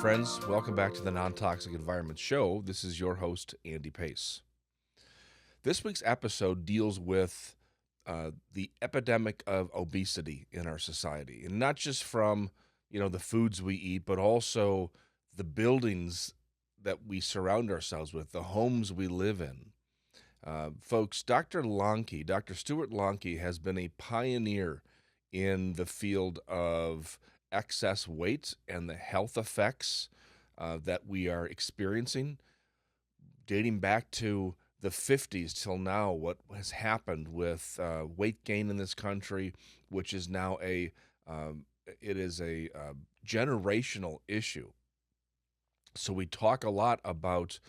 friends. Welcome back to the Non-Toxic Environment Show. This is your host, Andy Pace. This week's episode deals with the epidemic of obesity in our society, and not just from the foods we eat, but also the buildings that we surround ourselves with, the homes we live in. Folks, Dr. Lonky, Dr. Stewart Lonky, has been a pioneer in the field of excess weight and the health effects that we are experiencing, dating back to the 50s till now, what has happened with weight gain in this country, which is now a generational issue. So we talk a lot about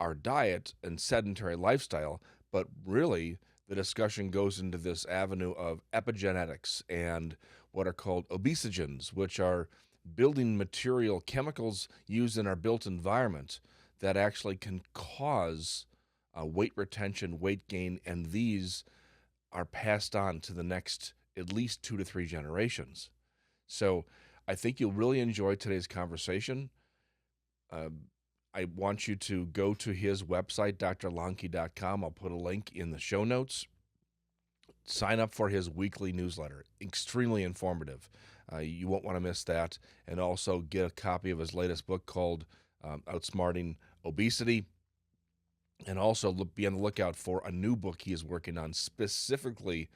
our diet and sedentary lifestyle, but really the discussion goes into this avenue of epigenetics and what are called obesogens, which are building material chemicals used in our built environment that actually can cause weight retention, weight gain, and these are passed on to the next at least 2 to 3 generations. So I think you'll really enjoy today's conversation. I want you to go to his website, drlonky.com. I'll put a link in the show notes. Sign up for his weekly newsletter. Extremely informative. You won't want to miss that. And also get a copy of his latest book called Outsmarting Obesity. And also be on the lookout for a new book he is working on specifically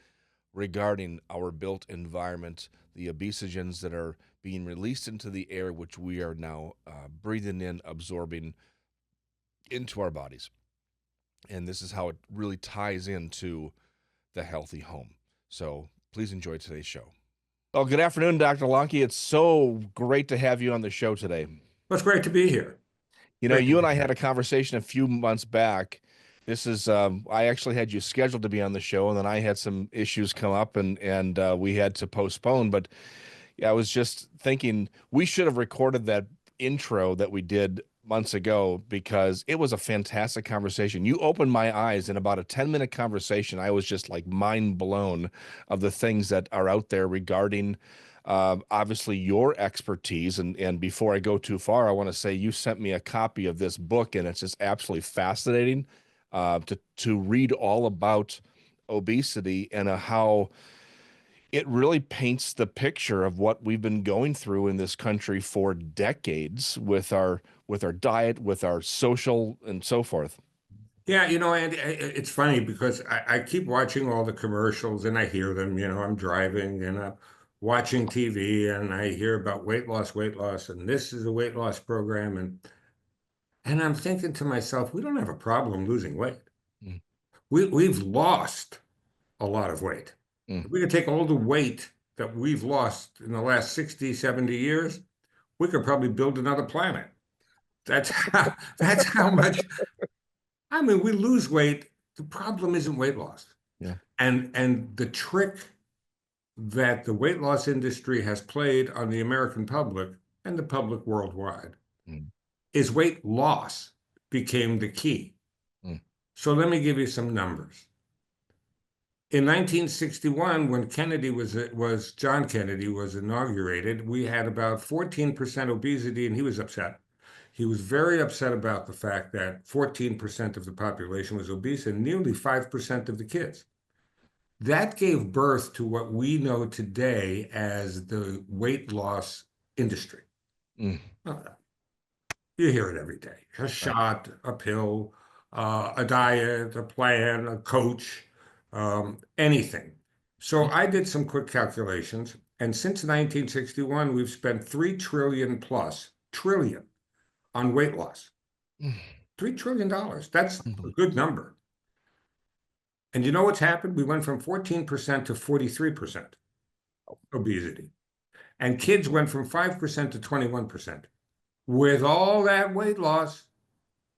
regarding our built environment, the obesogens that are being released into the air, which we are now breathing in, absorbing into our bodies. And this is how it really ties into the healthy home. So please enjoy today's show. Well, good afternoon, Dr. Lonky. It's so great to have you on the show today. Well, it's great to be here. You and I had a conversation a few months back. This is, I actually had you scheduled to be on the show, and then I had some issues come up, and we had to postpone. But I was just thinking we should have recorded that intro that we did months ago because it was a fantastic conversation. You opened my eyes in about a 10-minute conversation. I was just like mind blown of the things that are out there regarding obviously your expertise. And before I go too far, I want to say you sent me a copy of this book, and it's just absolutely fascinating to read all about obesity and how it really paints the picture of what we've been going through in this country for decades with our diet, with our social, and so forth. Yeah, Andy, it's funny because I keep watching all the commercials and I hear them. I'm driving and I'm watching TV and I hear about weight loss, and this is a weight loss program. And I'm thinking to myself, we don't have a problem losing weight. Mm. We've lost a lot of weight. Mm. If we could take all the weight that we've lost in the last 60, 70 years, we could probably build another planet. That's how much. I mean, we lose weight. The problem isn't weight loss. Yeah. And the trick that the weight loss industry has played on the American public and the public worldwide is weight loss became the key. So let me give you some numbers. In 1961, when John Kennedy was inaugurated, we had about 14% obesity, and he was upset. He was very upset about the fact that 14% of the population was obese and nearly 5% of the kids. That gave birth to what we know today as the weight loss industry. You hear it every day. A shot, a pill, a diet, a plan, a coach, anything. So I did some quick calculations, and since 1961, we've spent $3 trillion plus on weight loss. $3 trillion. That's a good number. And you know what's happened? We went from 14% to 43% obesity. And kids went from 5% to 21%. With all that weight loss,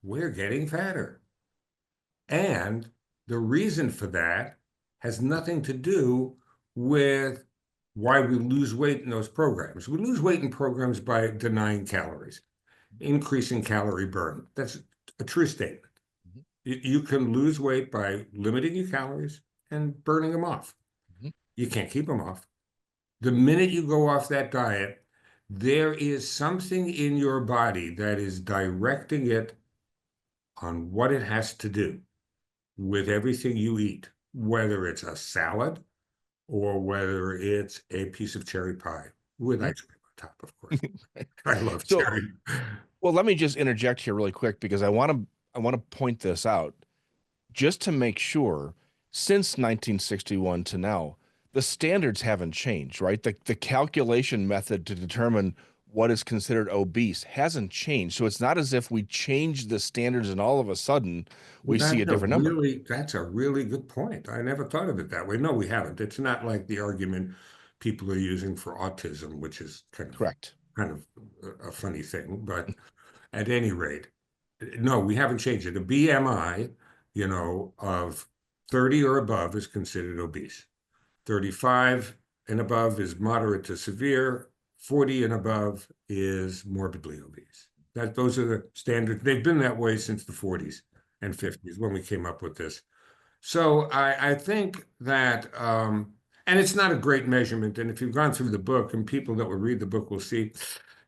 we're getting fatter. And the reason for that has nothing to do with why we lose weight in those programs. We lose weight in programs by denying calories, increasing calorie burn. That's a true statement. You can lose weight by limiting your calories and burning them off. You can't keep them off. The minute you go off that diet, There is something in your body that is directing it on what it has to do with everything you eat, whether it's a salad or whether it's a piece of cherry pie with Mhm. ice cream on top, of course. I love So, cherry. well, let me just interject here really quick because I want to point this out just to make sure since 1961 to now, the standards haven't changed, right? The calculation method to determine what is considered obese hasn't changed. So it's not as if we changed the standards and all of a sudden Well, we see a different number. that's a really good point. I never thought of it that way. No, we haven't. It's not like the argument people are using for autism, which is Correct. kind of a funny thing. But at any rate, no, we haven't changed it. A BMI, of 30 or above is considered obese. 35 and above is moderate to severe. 40 and above is morbidly obese. Those are the standards. They've been that way since the 40s and 50s when we came up with this. So I think that, and it's not a great measurement. And if you've gone through the book, and people that will read the book will see,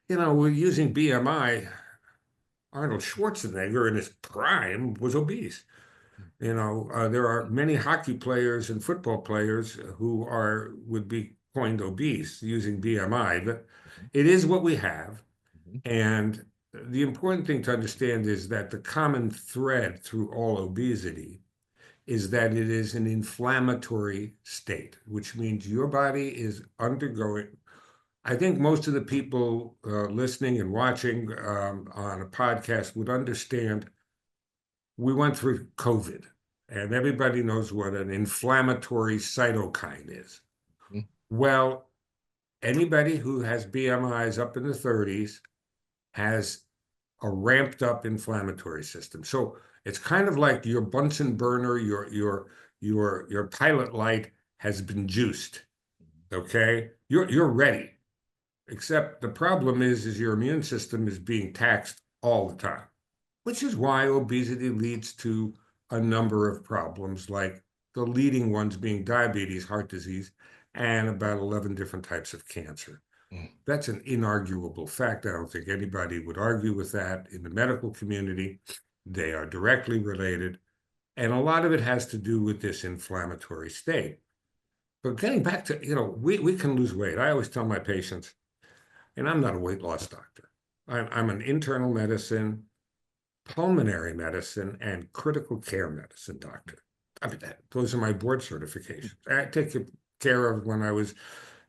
we're using BMI. Arnold Schwarzenegger in his prime was obese. There are many hockey players and football players who would be coined obese using BMI, but Mhm. it is what we have. Mhm. And the important thing to understand is that the common thread through all obesity is that it is an inflammatory state, which means your body is undergoing. I think most of the people listening and watching on a podcast would understand we went through COVID, and everybody knows what an inflammatory cytokine is. Mhm. Well, anybody who has BMIs up in the 30s has a ramped up inflammatory system. So it's kind of like your Bunsen burner, your pilot light has been juiced. Okay, you're ready. Except the problem is your immune system is being taxed all the time, which is why obesity leads to a number of problems, like the leading ones being diabetes, heart disease, and about 11 different types of cancer. Mhm. That's an inarguable fact. I don't think anybody would argue with that in the medical community. They are directly related. And a lot of it has to do with this inflammatory state. But getting back to, we can lose weight. I always tell my patients, and I'm not a weight loss doctor. I'm an internal medicine, pulmonary medicine, and critical care medicine doctor. I mean, those are my board certifications. I take care of when I was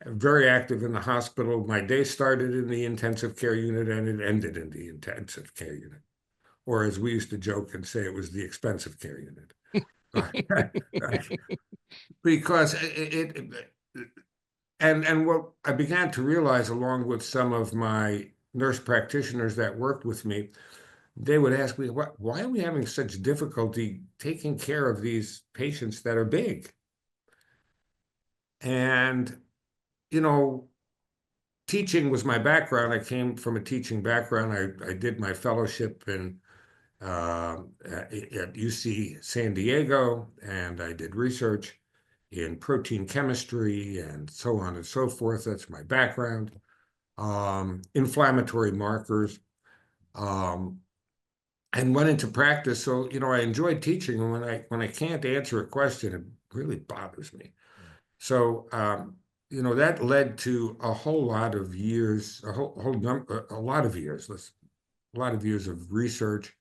very active in the hospital. My day started in the intensive care unit and it ended in the intensive care unit. Or as we used to joke and say, it was the expensive care unit. Because and what I began to realize, along with some of my nurse practitioners that worked with me, they would ask me, why are we having such difficulty taking care of these patients that are big? And, you know, teaching was my background. I came from a teaching background. I did my fellowship at UC San Diego, and I did research in protein chemistry and so on and so forth. That's my background. Inflammatory markers. Um, and went into practice. So, I enjoyed teaching, and when I can't answer a question, it really bothers me. So, that led to a whole lot of years, a lot of years, a lot of years of research,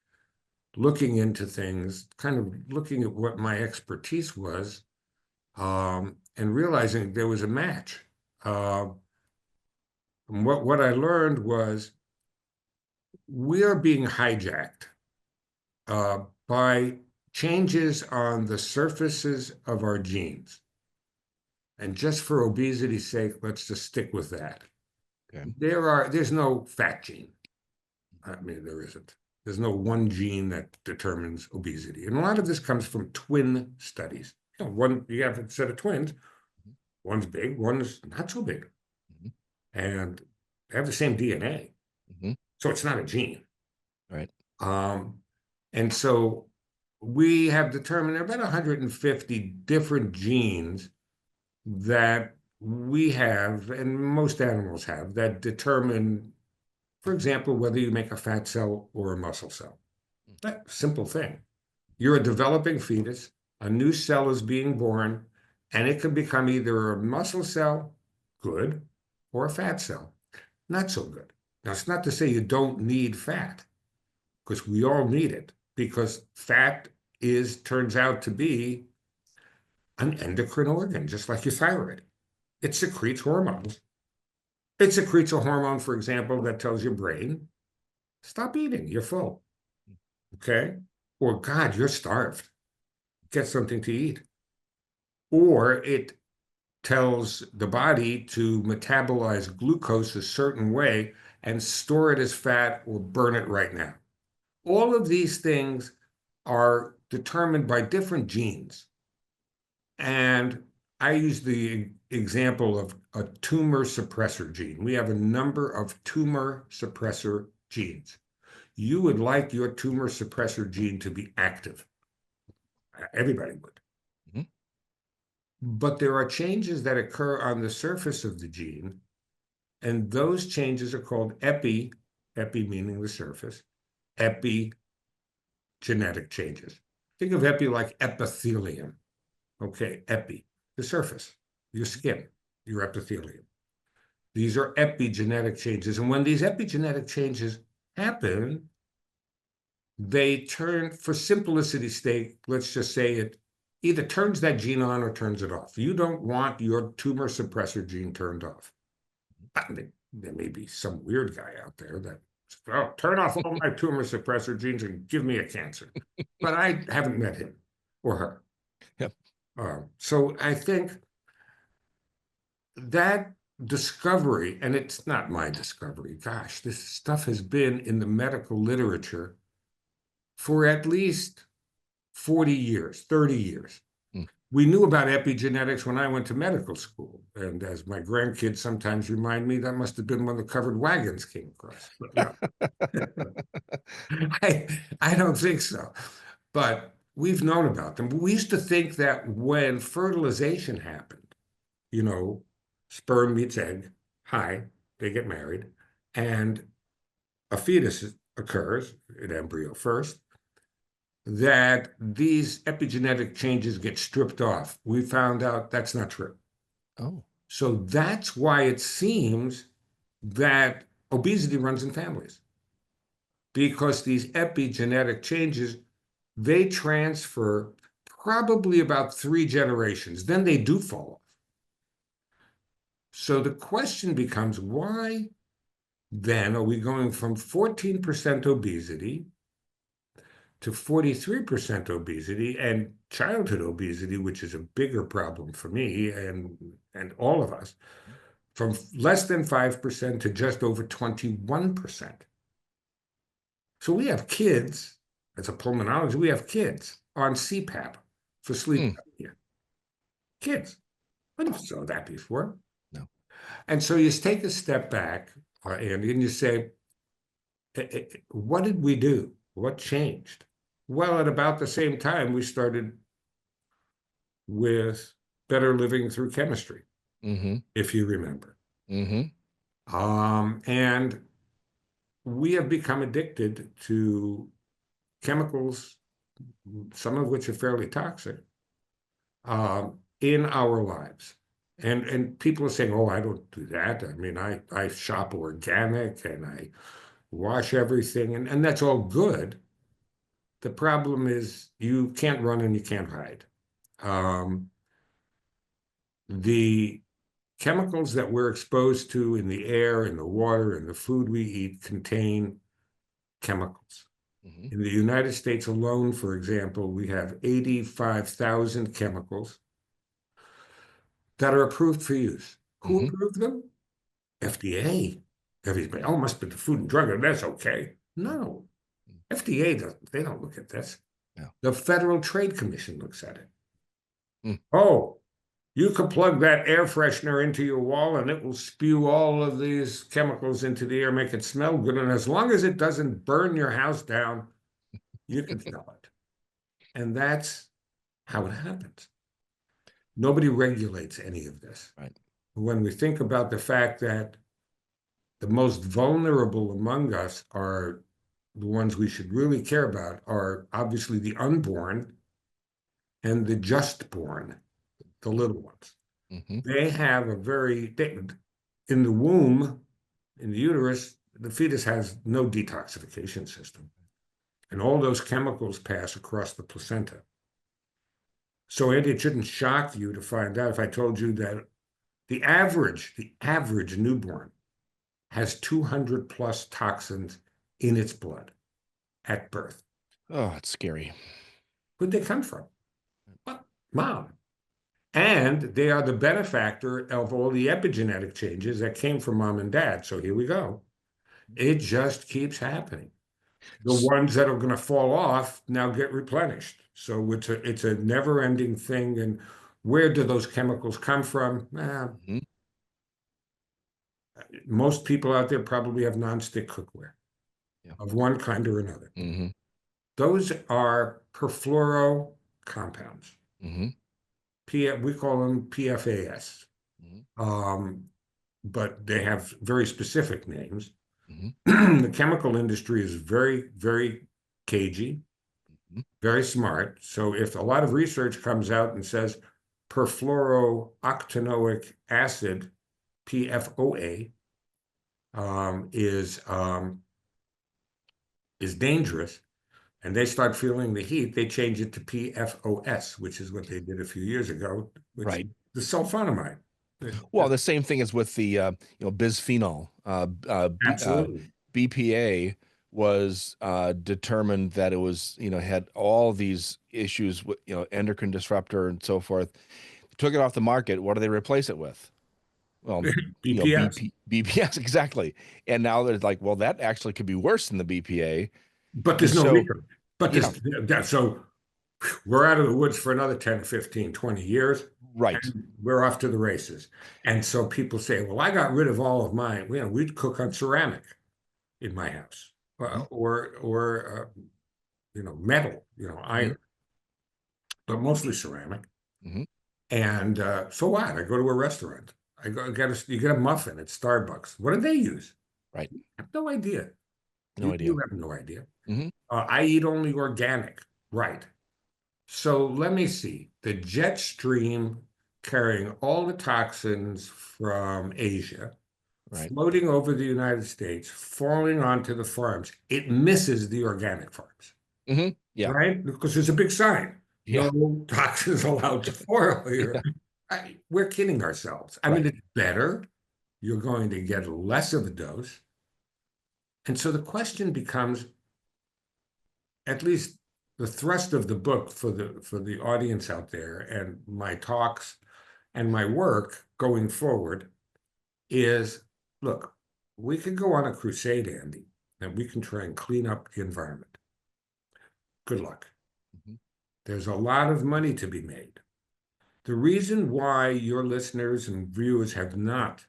looking into things, kind of looking at what my expertise was, and realizing there was a match. And what I learned was we are being hijacked by changes on the surfaces of our genes. And just for obesity's sake, let's just stick with that. Okay. There's no fat gene. I mean, there isn't. There's no one gene that determines obesity. And a lot of this comes from twin studies. You have a set of twins, Mhm. one's big, one's not so big. Mhm. And they have the same DNA. Mhm. So it's not a gene. Right. Um, and so we have determined there are about 150 different genes that we have, and most animals have, that determine, for example, whether you make a fat cell or a muscle cell. That simple thing. You're a developing fetus, a new cell is being born, and it can become either a muscle cell, good, or a fat cell, not so good. Now, it's not to say you don't need fat, because we all need it, because fat turns out to be an endocrine organ, just like your thyroid. It secretes hormones. It secretes a hormone, for example, that tells your brain, stop eating, you're full. Okay? Or, God, you're starved. Get something to eat. Or it tells the body to metabolize glucose a certain way and store it as fat or burn it right now. All of these things are determined by different genes. And I use the example of a tumor suppressor gene. We have a number of tumor suppressor genes. You would like your tumor suppressor gene to be active. Everybody would. Mhm. But there are changes that occur on the surface of the gene, and those changes are called epi meaning the surface, epigenetic changes. Think of epi like epithelium. Okay, epi, the surface, your skin, your epithelium. These are epigenetic changes. And when these epigenetic changes happen, they turn, for simplicity's sake, let's just say it either turns that gene on or turns it off. You don't want your tumor suppressor gene turned off. There may be some weird guy out there that, oh, turn off all my tumor suppressor genes and give me a cancer. But I haven't met him or her. Yep. So I think that discovery, and it's not my discovery, gosh, this stuff has been in the medical literature for at least 40 years, 30 years. Mm. We knew about epigenetics when I went to medical school. And as my grandkids sometimes remind me, that must have been when the covered wagons came across. But no, I don't think so. But we've known about them. We used to think that when fertilization happened, you know, sperm meets egg, hi, they get married, and a fetus occurs, an embryo first, that these epigenetic changes get stripped off. We found out that's not true. Oh. So that's why it seems that obesity runs in families, because these epigenetic changes, they transfer probably about 3 generations. Then they do fall off. So the question becomes, why then are we going from 14% obesity to 43% obesity and childhood obesity, which is a bigger problem for me and all of us, from less than 5% to just over 21%. So we have kids, as a pulmonologist, we have kids on CPAP for sleep apnea. Kids. I never saw that before. No. And so you take a step back, Andy, and you say, what did we do? What changed? Well, at about the same time, we started with better living through chemistry, if you remember. And we have become addicted to chemicals, some of which are fairly toxic, in our lives. And people are saying, oh, I don't do that. I mean, I shop organic and I wash everything, and that's all good. The problem is you can't run and you can't hide. The chemicals that we're exposed to in the air, in the water, in the food we eat contain chemicals. In the United States alone, for example, we have 85,000 chemicals that are approved for use. Who approved them? FDA. Everybody, oh, must be the Food and Drug, that's okay. No, FDA doesn't, they don't look at this. No. The Federal Trade Commission looks at it. Mm. Oh, you can plug that air freshener into your wall and it will spew all of these chemicals into the air, make it smell good. And as long as it doesn't burn your house down, you can sell it. And that's how it happens. Nobody regulates any of this. Right. when we think about the fact that the most vulnerable among us are the ones we should really care about are obviously the unborn and the just born, the little ones. Mm-hmm. They have in the womb, in the uterus, the fetus has no detoxification system. And all those chemicals pass across the placenta. So it shouldn't shock you to find out if I told you that the average newborn has 200 plus toxins in its blood at birth. Oh, it's scary. Where'd they come from? Well, mom. And they are the benefactor of all the epigenetic changes that came from mom and dad. So here we go. It just keeps happening. The ones that are going to fall off now get replenished. So it's a never-ending thing. And where do those chemicals come from? Mm-hmm. Most people out there probably have nonstick cookware Yeah. of one kind or another. Mm-hmm. Those are perfluoro compounds. Mm-hmm. We call them PFAS, Mm-hmm. but they have very specific names. Mm-hmm. The chemical industry is very, very cagey, Mm-hmm. very smart. So if a lot of research comes out and says perfluorooctanoic acid, PFOA, is dangerous, and they start feeling the heat, they change it to PFOS, which is what they did a few years ago, which is Right. the sulfonamide. Well, the same thing as with the bisphenol. Absolutely. BPA was determined that it was had all these issues with endocrine disruptor and so forth. Took it off the market. What do they replace it with? Well, BPS. BPS exactly. And now they're like, well, that actually could be worse than the BPA. But And there's no so, reason. But yeah, so we're out of the woods for another 10, 15, 20 years, right. and we're off to the races. And so people say, well, I got rid of all of mine. We'd cook on ceramic in my house, Mhm, or metal, mhm, iron, but mostly ceramic. mhm, And so what? I go to a restaurant. You get a muffin at Starbucks. What do they use? right. I have no idea. No You idea. have no idea. Hmm. I eat only organic. Right. So let me see. The jet stream carrying all the toxins from Asia, Right. floating over the United States, falling onto the farms. It misses the organic farms, Hmm. Yeah. right? Because there's a big sign. Yeah. No toxins allowed to foil here. We're kidding ourselves. I mean, Right. it's better. You're going to get less of a dose. And so the question becomes, at least the thrust of the book for the audience out there and my talks and my work going forward is, look, we can go on a crusade, Andy, and we can try and clean up the environment. Good luck. Hmm. There's a lot of money to be made. The reason why your listeners and viewers have not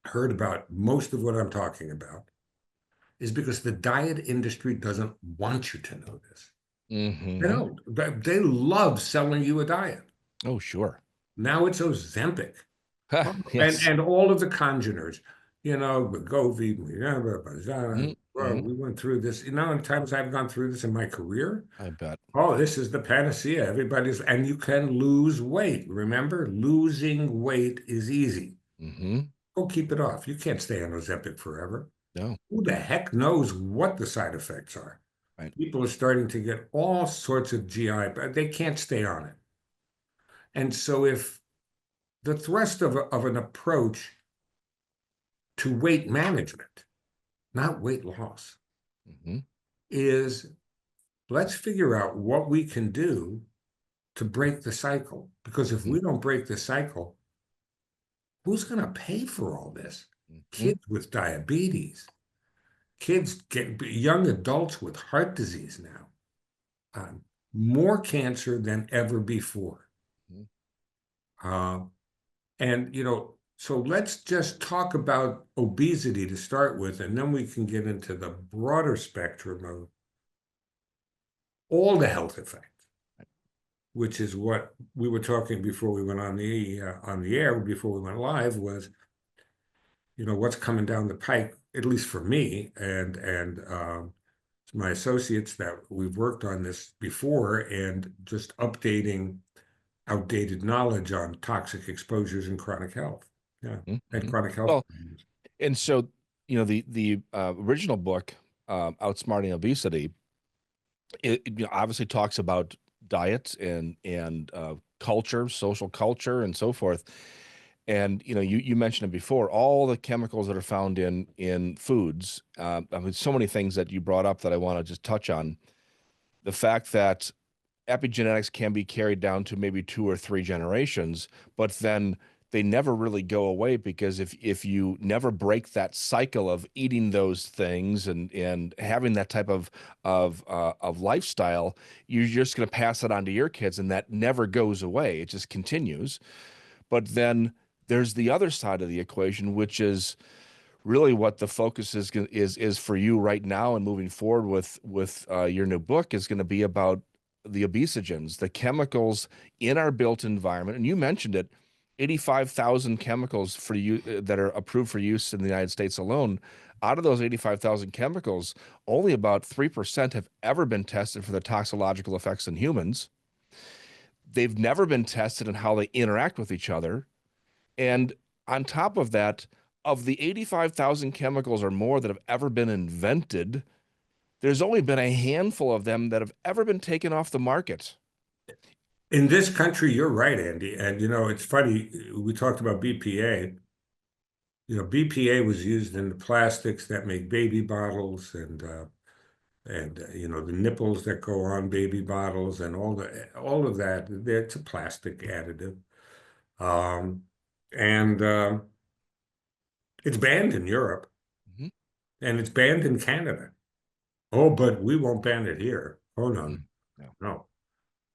heard about most of what I'm talking about is because the diet industry doesn't want you to know this. They Hmm. don't. They love selling you a diet. Oh, sure. Now it's Ozempic. Oh, and Yes. and all of the congeners, Wegovy, well, Hmm. we went through this. You know how many times I've gone through this in my career? I bet. Oh, this is the panacea. And you can lose weight. Remember, losing weight is easy. Hmm. Go keep it off. You can't stay on Ozempic forever. No. Who the heck knows what the side effects are? Right. People are starting to get all sorts of GI, but they can't stay on it. And so if the thrust of an approach to weight management, not weight loss, Hmm. is let's figure out what we can do to break the cycle. Because if Hmm. we don't break the cycle, who's going to pay for all this? Hmm. Kids with diabetes, young adults with heart disease now, more cancer than ever before. Hmm. Uh, so let's just talk about obesity to start with, and then we can get into the broader spectrum of all the health effects. which is what we were talking before we went on the air, before we went live, was, what's coming down the pike, at least for me and my associates, that we've worked on this before, and just updating outdated knowledge on toxic exposures and chronic health. Yeah, and Mm-hmm. chronic health Well, problems. and so the original book, Outsmarting Obesity, it obviously talks about diets and culture, social culture, and so forth. And you mentioned it before, all the chemicals that are found in foods. I mean, so many things that you brought up that I want to just touch on. The fact that epigenetics can be carried down to maybe 2 or 3 generations, but then they never really go away, because if you never break that cycle of eating those things and having that type of lifestyle, you're just going to pass it on to your kids, and that never goes away. It just continues. But then there's the other side of the equation, which is really what the focus is for you right now and moving forward with your new book, is going to be about the obesogens, the chemicals in our built environment. And you mentioned it, 85,000 chemicals for you that are approved for use in the United States alone. Out of those 85,000 chemicals, only about 3% have ever been tested for the toxicological effects in humans. They've never been tested in how they interact with each other. And on top of that, of the 85,000 chemicals or more that have ever been invented, there's only been a handful of them that have ever been taken off the market. In this country, you're right, Andy. And it's funny, we talked about BPA. BPA was used in the plastics that make baby bottles, and the nipples that go on baby bottles, and all of that. It's a plastic additive. Um, and It's banned in Europe, Mhm. and it's banned in Canada. Oh, but we won't ban it here. Oh no, Mm. Yeah. no,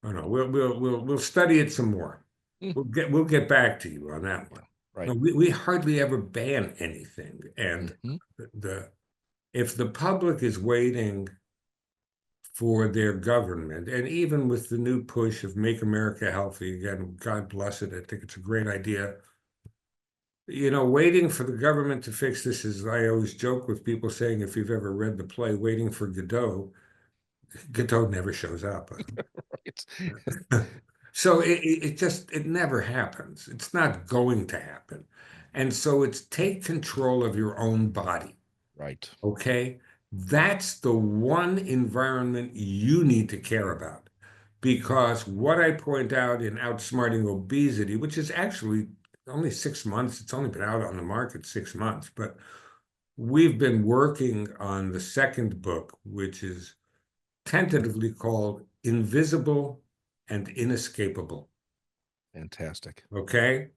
oh no. We'll study it some more. Mm. We'll get back to you on that Yeah. one. No, Right. we hardly ever ban anything, and Hmm. the if the public is waiting for their government, and even with the new push of Make America Healthy, again, God bless it, I think it's a great idea. Waiting for the government to fix this is, I always joke with people saying, if you've ever read the play Waiting for Godot, Godot never shows up. Right. So it never happens. It's not going to happen. And so it's take control of your own body. Right. Okay? That's the one environment you need to care about. Because what I point out in Outsmarting Obesity, which is actually only 6 months, it's only been out on the market 6 months, but we've been working on the second book, which is tentatively called Invisible and Inescapable. Fantastic. Okay?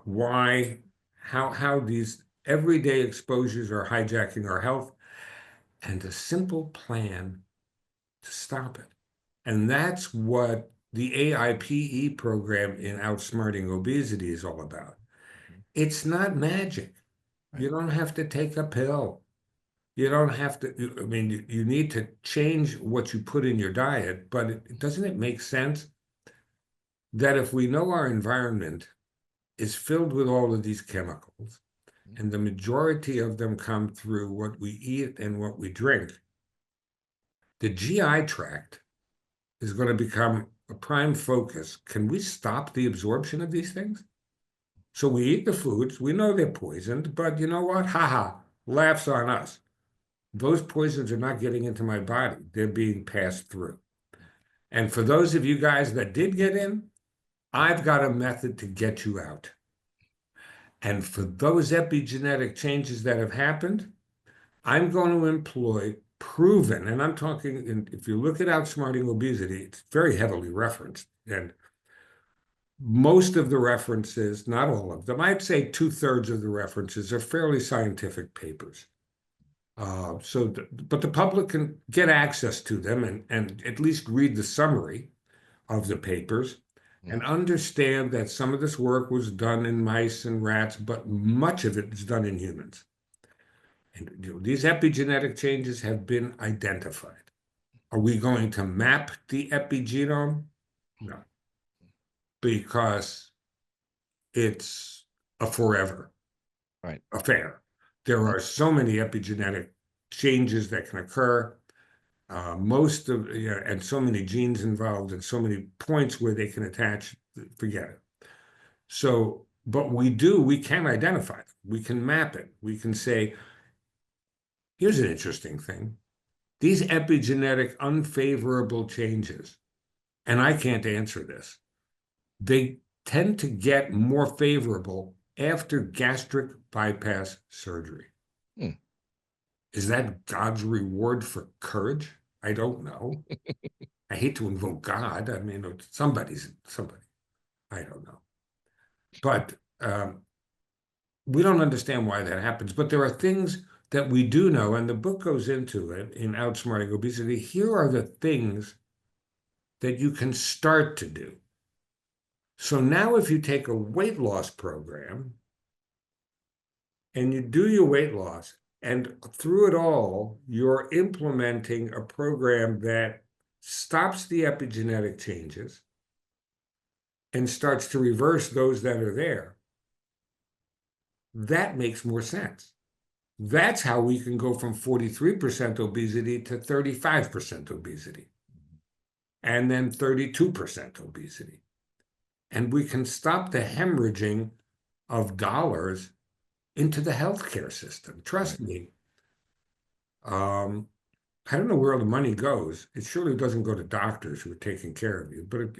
Why, how these everyday exposures are hijacking our health, and a simple plan to stop it. And that's what the AIPE program in Outsmarting Obesity is all about. Mhm. It's not magic. You Right. don't have to take a pill. You don't have to, I mean, you need to change what you put in your diet, but doesn't it make sense that if we know our environment is filled with all of these chemicals, Mhm. and the majority of them come through what we eat and what we drink, the GI tract is going to become a prime focus. Can we stop the absorption of these things? So we eat the foods, we know they're poisoned, but you know what? Ha ha, laughs on us. Those poisons are not getting into my body, they're being passed through. And for those of you guys that did get in, I've got a method to get you out. And for those epigenetic changes that have happened, I'm going to employ proven, and I'm talking, if you look at Outsmarting Obesity, it's very heavily referenced. And most of the references, not all of them, I'd say 2/3 of the references are fairly scientific papers. But the public can get access to them and at least read the summary of the papers and Mhm. understand that some of this work was done in mice and rats, but much of it is done in humans. And these epigenetic changes have been identified. Are we going to map the epigenome? No, because it's a forever Right. affair. There Mhm. are so many epigenetic changes that can occur. Most of, yeah, and so many genes involved and so many points where they can attach, forget it. So, but we can identify it. We can map it. We can say, here's an interesting thing. These epigenetic unfavorable changes, and I can't answer this, they tend to get more favorable after gastric bypass surgery. Hmm. Is that God's reward for courage? I don't know. I hate to invoke God. I mean, somebody. I don't know. But we don't understand why that happens. But there are things that we do know, and the book goes into it in Outsmarting Obesity. Here are the things that you can start to do. So now, if you take a weight loss program and you do your weight loss, and through it all, you're implementing a program that stops the epigenetic changes and starts to reverse those that are there, that makes more sense. That's how we can go from 43% obesity to 35% obesity, and then 32% obesity. And we can stop the hemorrhaging of dollars into the healthcare system. Right. Trust me. I don't know where all the money goes. It surely doesn't go to doctors who are taking care of you. But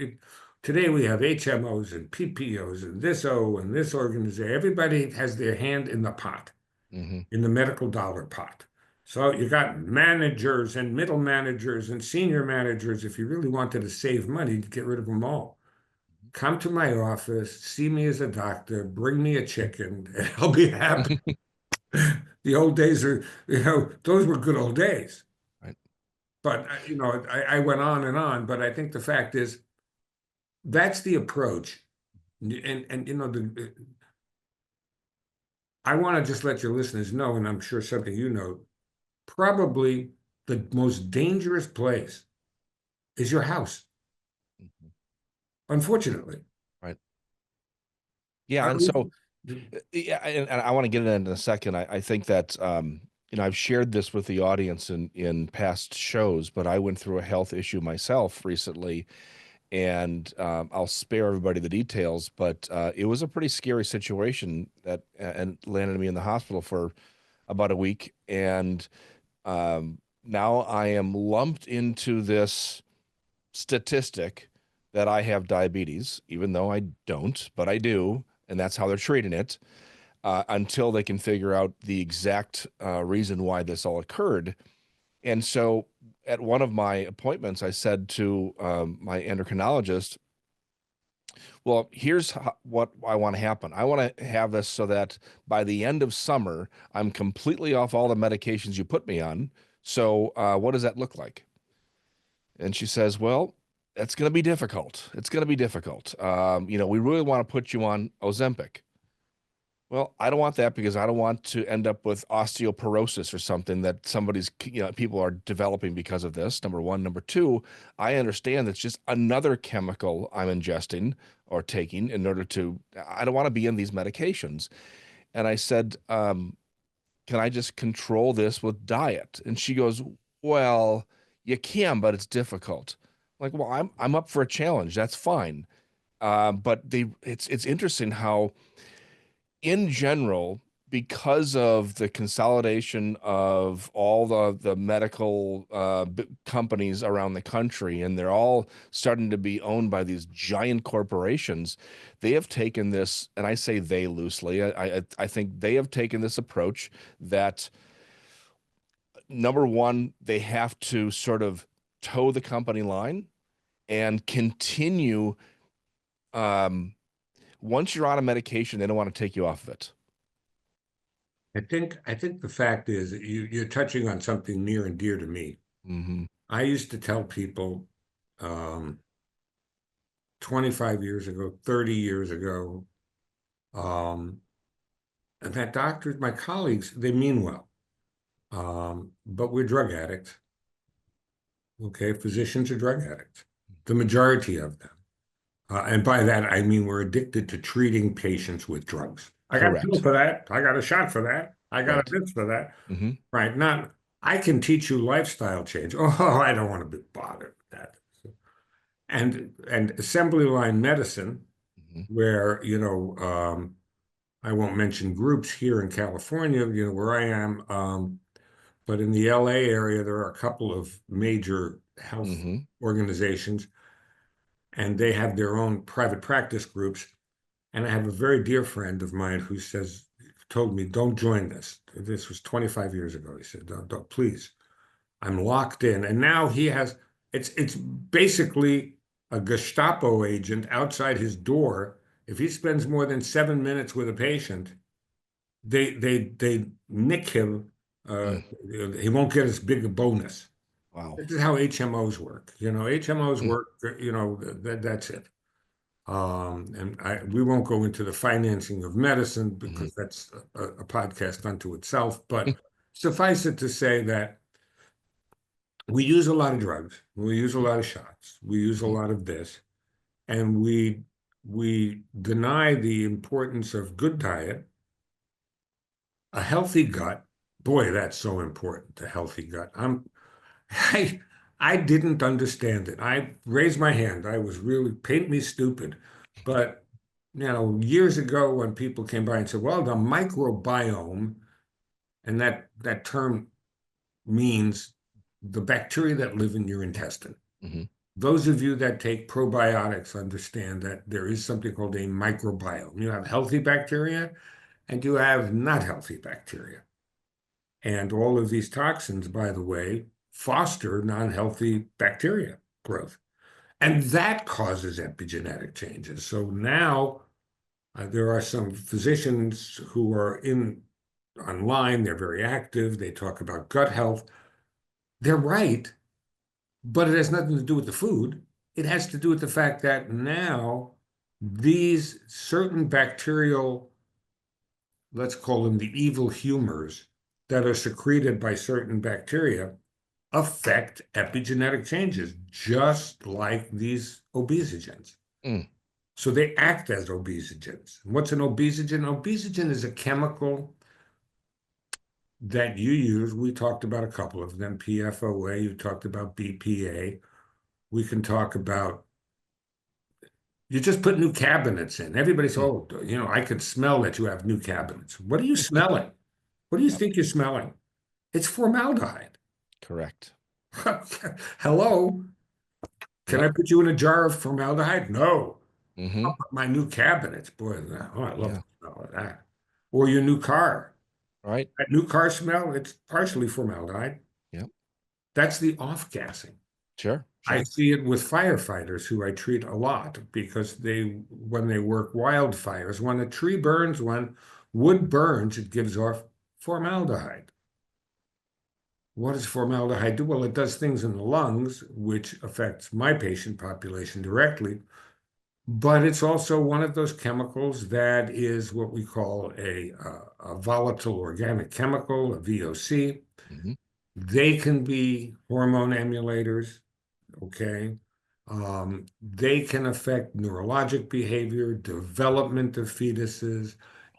today we have HMOs and PPOs and this O and this organization. Everybody has their hand in the pot, Hmm. in the medical dollar pot. So you got managers and middle managers and senior managers. If you really wanted to save money, get rid of them all. Come to my office, see me as a doctor, bring me a chicken, and I'll be happy. The old days are, those were good old days. Right. But I went on and on. But I think the fact is that's the approach. And I want to just let your listeners know, and I'm sure something probably the most dangerous place is your house, Mhm. unfortunately. Right. Yeah. I And so, mean, yeah, and I want to get into it in a second. I think that, I've shared this with the audience in past shows, but I went through a health issue myself recently, and I'll spare everybody the details, but it was a pretty scary situation that and landed me in the hospital for about a week, and now I am lumped into this statistic that I have diabetes, even though I don't, but I do, and that's how they're treating it until they can figure out the exact reason why this all occurred. And so, at one of my appointments, I said to my endocrinologist, well, here's what I want to happen. I want to have this so that by the end of summer, I'm completely off all the medications you put me on. So, what does that look like? And she says, well, that's going to be difficult. It's going to be difficult. We really want to put you on Ozempic. Well, I don't want that because I don't want to end up with osteoporosis or something that people are developing because of this. Number one. Number two, I understand that's just another chemical I'm ingesting or taking I don't want to be in these medications. And I said, can I just control this with diet? And she goes, well, you can, but it's difficult. Like, well, I'm up for a challenge. That's fine. It's interesting how in general, because of the consolidation of all the medical companies around the country, and they're all starting to be owned by these giant corporations, they have taken this, and I say they loosely. I think they have taken this approach that number one, they have to sort of toe the company line and continue. Um, Once you're on a medication, they don't want to take you off of it. I think the fact is that you're touching on something near and dear to me. Hmm. I used to tell people um, 25 years ago, 30 years ago, um, that doctors, my colleagues, they mean well, but we're drug addicts. Okay, physicians are drug addicts, the majority of them. And by that, I mean we're addicted to treating patients with drugs. I got a pill Correct. for that. I got a shot for that. I got a Right. this for that. Hmm. Right. Not, I can teach you lifestyle change. Oh, I don't want to be bothered with that. And assembly line medicine, Hmm. where, I won't mention groups here in California, where I am, but in the LA area, there are a couple of major health Hmm. organizations, and they have their own private practice groups. And I have a very dear friend of mine who told me, don't join this. This was 25 years ago. He said, don't, please. I'm locked in. And now it's basically a Gestapo agent outside his door. If he spends more than 7 minutes with a patient, they nick him. Uh, Mm. he won't get as big a bonus. Wow. This is how HMOs work. HMOs Mm. work, that's it. And we won't go into the financing of medicine Hmm. because that's a podcast unto itself. But suffice it to say that we use a lot of drugs, we use a lot of shots, we use a Hmm. lot of this, and we deny the importance of good diet, a healthy gut. Boy, that's so important, a healthy gut. I I didn't understand it. I raised my hand. I was really paint me stupid. But years ago when people came by and said, well, the microbiome, and that term means the bacteria that live in your intestine. Hmm. Those of you that take probiotics understand that there is something called a microbiome. You have healthy bacteria and you have not healthy bacteria. And all of these toxins, by the way, foster non-healthy bacteria growth. And that causes epigenetic changes. So now there are some physicians who are in online, they're very active, they talk about gut health. They're right, but it has nothing to do with the food. It has to do with the fact that now these certain bacterial, let's call them the evil humors, that are secreted by certain bacteria affect epigenetic changes, just like these obesogens. Mm. So they act as obesogens. What's an obesogen? Obesogen is a chemical that you use. We talked about a couple of them, PFOA, you talked about BPA. We can talk about, you just put new cabinets in. Everybody's, Mm. oh, I could smell that you have new cabinets. What are you smelling? What do you Yep. think you're smelling? It's formaldehyde. Correct. Hello? Can I Yep. put you in a jar of formaldehyde? No. Hmm. How about my new cabinets? Boy, I love Yeah. the smell of that. Or your new car. Right. That new car smell, it's partially formaldehyde. Yep. That's the off-gassing. Sure. I Sure. see it with firefighters who I treat a lot because when they work wildfires, when a tree burns, when wood burns, it gives off formaldehyde. What does formaldehyde do? Well, it does things in the lungs, which affects my patient population directly, but it's also one of those chemicals that is what we call a volatile organic chemical, a VOC. Hmm. They can be hormone emulators, okay? They can affect neurologic behavior, development of fetuses,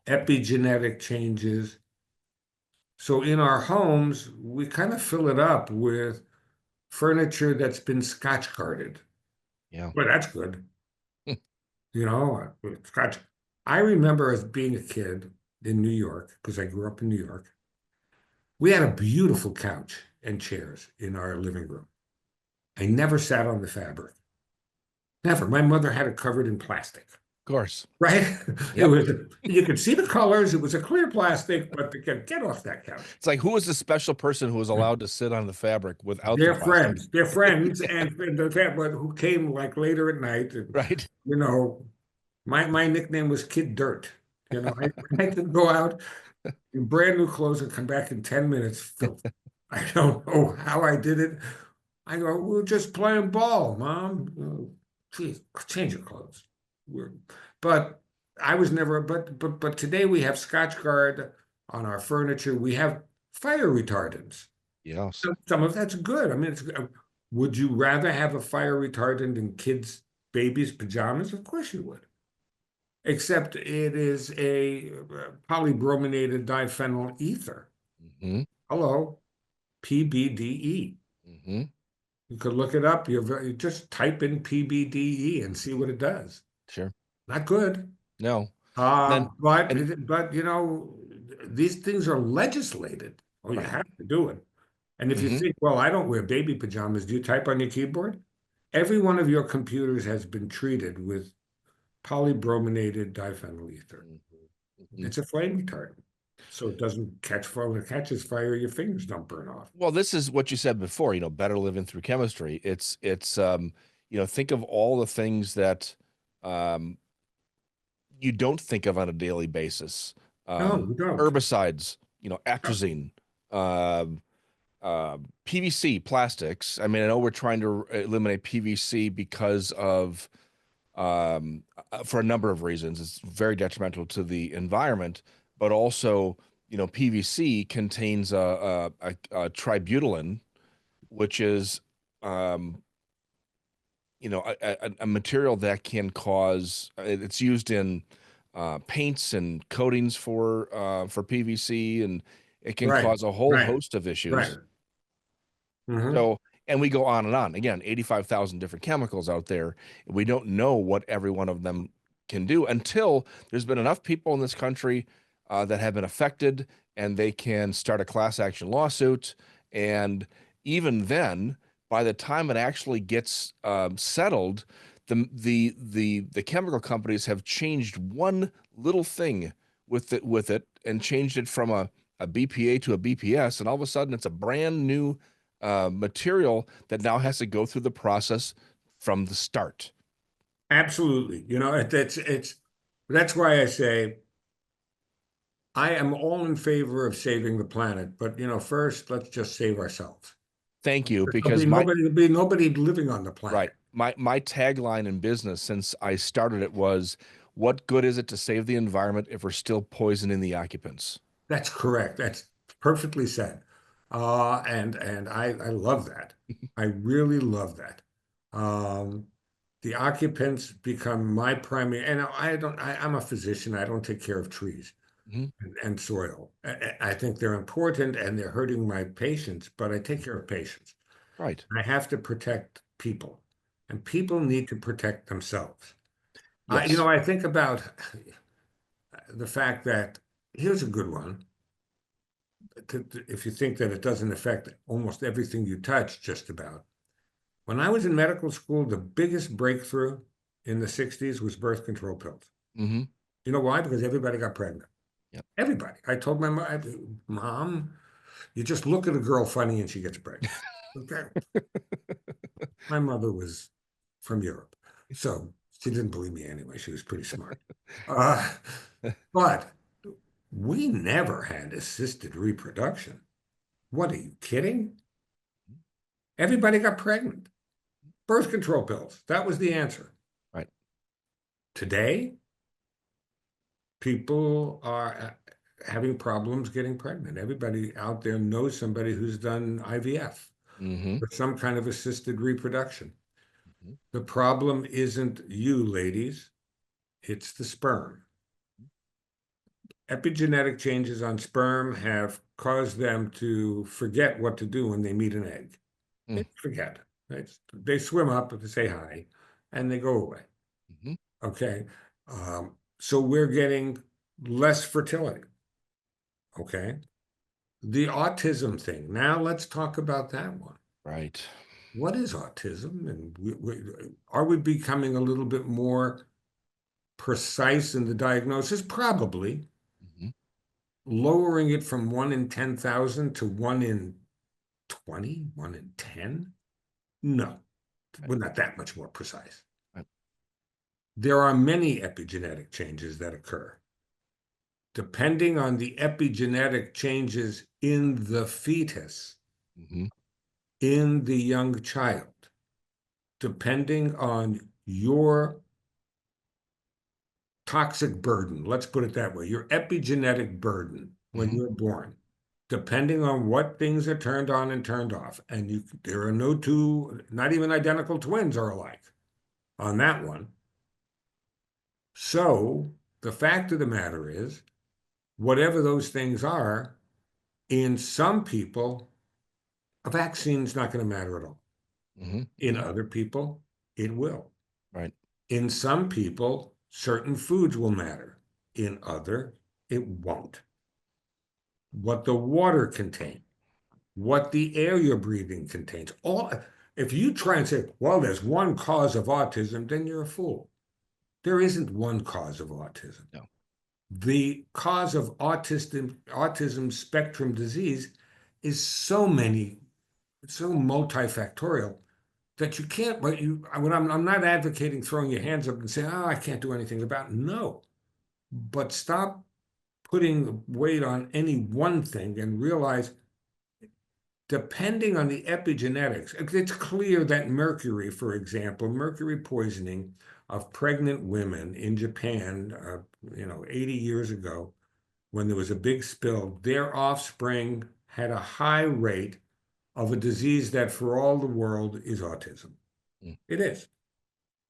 epigenetic changes. So in our homes, we kind of fill it up with furniture that's been scotch guarded. Yeah. Well, that's good. Scotch. I remember as being a kid in New York, because I grew up in New York, we had a beautiful couch and chairs in our living room. I never sat on the fabric. Never. My mother had it covered in plastic, Of course. right? It Yep. was, you could see the colors. It was a clear plastic, but get off that couch. It's like, who was the special person who was allowed to sit on the fabric without the plastic? They're friends, and the fact, but who came like later at night. And, Right. you know, my nickname was Kid Dirt. I could go out in brand new clothes and come back in 10 minutes filthy. I don't know how I did it. I go, we're just playing ball, Mom. Geez, change your clothes. We're, but I was never, but today we have Scotch Guard on our furniture. We have fire retardants. Yes. Some of that's good. I mean, would you rather have a fire retardant in kids' baby's pajamas? Of course you would. Except it is a polybrominated diphenyl ether. Mm-hmm. Hello, PBDE. Mm-hmm. You could look it up. You just type in PBDE and see what it does. Sure. Not good. No. Uh, Then but and but you know, these things are legislated. Oh, you right. have to do it. And if you Mm-hmm. think, well, I don't wear baby pajamas, do you type on your keyboard? Every one of your computers has been treated with polybrominated diphenyl ether. Mm-hmm. It's a flame retardant. So it doesn't catch fire. When it catches fire, your fingers don't burn off. Well, this is what you said before, better living through chemistry. It's think of all the things that um you don't think of on a daily basis. No, you don't. Herbicides, No. atrazine, um PVC plastics. I mean, I know we're trying to eliminate PVC because of for a number of reasons. It's very detrimental to the environment, but also, PVC contains a tributylin, which is, um, a material that can cause. It's used in paints and coatings for PVC, and it can Right, cause a whole right, host of right. issues. Hmm. So, and we go on and on. Again, 85,000 different chemicals out there. We don't know what every one of them can do until there's been enough people in this country that have been affected and they can start a class action lawsuit. And even then, by the time it actually gets settled, the chemical companies have changed one little thing with it and changed it from a BPA to a BPS, and all of a sudden it's a brand new material that now has to go through the process from the start. Absolutely. That's why I say I am all in favor of saving the planet, but first let's just save ourselves. Thank you, There'll be because nobody living on the right, planet. my tagline in business since I started it was, "What good is it to save the environment if we're still poisoning the occupants?" That's correct. That's perfectly said. And I love that. I really love that. Um, the occupants become my primary, and I'm a physician. I don't take care of trees Mhm. and soil. I think they're important and they're hurting my patients, but I take care of patients. Right. I have to protect people, and people need to protect themselves. Yes. I think about the fact that here's a good one. If you think that it doesn't affect almost everything you touch, just about. When I was in medical school, the biggest breakthrough in the 60s was birth control pills. Hmm. You know why? Because everybody got pregnant. Yep. Everybody. I told my mom, you just look at a girl funny and she gets pregnant. Okay. My mother was from Europe, so she didn't believe me anyway. She was pretty smart. Uh, but we never had assisted reproduction. What are you kidding? Everybody got pregnant. Birth control pills. That was the answer. Right. Today, people are having problems getting pregnant. Everybody out there knows somebody who's done IVF Hmm. or some kind of assisted reproduction. Hmm. The problem isn't you, ladies, it's the sperm. Epigenetic changes on sperm have caused them to forget what to do when they meet an egg. They forget. They swim up and say hi, and they go away. Hmm. Okay. So we're getting less fertility. Okay. The autism thing. Now let's talk about that one. Right. What is autism? And are we becoming a little bit more precise in the diagnosis? Probably. Hmm. Lowering it from 1 in 10,000 to 1 in 20, 1 in 10? No, Right. we're not that much more precise. Right. There are many epigenetic changes that occur. Depending on the epigenetic changes in the fetus, Hmm. in the young child, depending on your toxic burden, let's put it that way, your epigenetic burden when Hmm. you're born, depending on what things are turned on and turned off. And there are no two, not even identical twins are alike. on that one. So the fact of the matter is, whatever those things are, in some people, a vaccine's not going to matter at all. Mm-hmm. In Mm-hmm. other people, it will. Right. In some people, certain foods will matter. In other, it won't. What the water contains, what the air you're breathing contains. All, if you try and say, well, there's one cause of autism, then you're a fool. There isn't one cause of autism. No. The cause of autism spectrum disease is so multifactorial that you can't, but I'm not advocating throwing your hands up and saying, oh, I can't do anything about it. No, but stop putting weight on any one thing and realize, depending on the epigenetics, it's clear that mercury, for example, mercury poisoning of pregnant women in Japan, 80 years ago, when there was a big spill, their offspring had a high rate of a disease that for all the world is autism. Mm. It is.